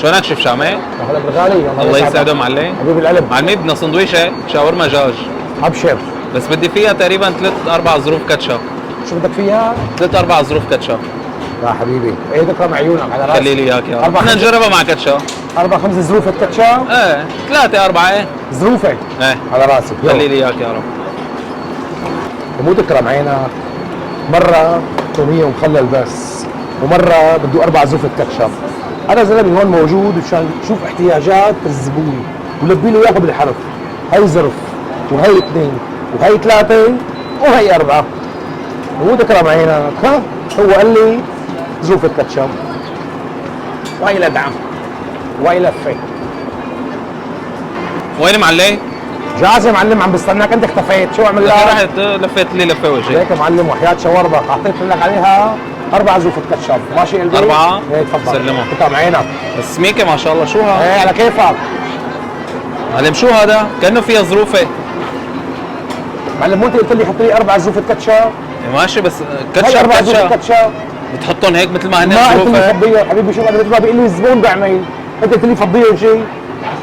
شلونك شيف شامي؟ اهلا بالغالي. الله يسعده معلم. حبيب القلب. معلمي بدنا سندويشه شاورما دجاج، ابشر. بس بدي فيها تقريبا 3-4 ظروف كاتشب. شو بدك فيها؟ 3-4 ظروف كاتشب. يا حبيبي ايه تكرم عيونك على راسي. خلي لي اياك يا رب. بدنا بدنا نجربها مع كاتشب. 4-5 ظروف الكاتشب؟ ايه 3-4 ايه ظروفك ايه على راسك. خلي لي اياك يا رب. مو تكرم عينك. مرة تومية ومخلل بس، ومرة بده 4 ظروف كاتشب. أنا زلمة هون موجود مشان شوف احتياجات الزبون ولبي له إياها بالحرف. هي ظرف، وهي 2، وهي 3، وهي 4. مو تكرم عينك. ها هو قال لي ظروف الكاتشب. وهي لدعم وهي لفة. وين معلم؟ جاهز يا معلم، عم بستناك. انت اختفيت، شو اعمل لك؟ رحت لفيت لي لفه وجهي. هيك يا معلم وحياة شاورما حطيت لك عليها 4 زوفة كاتشب. ماشي قلبي؟ 4؟ ايه تفضل. سلمها. تكرم عينك. بس سميكه ما شاء الله. شو ها؟ ايه على كيفك معلم شو هذا؟ كانه فيها ظروفه. معلم. مو انت قلت لي حط لي 4 زوفة كاتشب؟ ماشي بس هي كاتشب 4 زوفة كاتشب. بتحطهم هيك مثل ما هن ما قلت لي ظروفه. فضيه حبيبي. شو انا بيطلع بيقول لي الزبون بيعمل، انت قلت لي فضيه وشيء.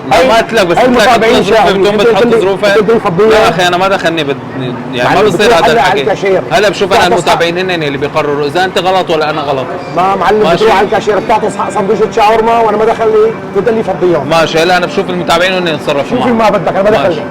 لا ما قلت لك، بس قلت لك المتابعين ظروفه بدون بتحط ظروفه. قلت لي فضيه. لا اخي انا ما دخلني يعني ما معلم بصير بتروح هذا هلا على الحكي. الكاشير. هلا بشوف انا بتعطس المتابعين هن اللي بيقرروا اذا انت غلط ولا انا غلط. ما معلم ماشي. بتروح على الكاشير بتعطس حق سندويشة شاورما وانا ما دخل لي. قلت لي فضيه. ماشي هلا انا بشوف المتابعين هن يتصرفوا شوفي معك. ما بدك، انا ما ماشي. دخل.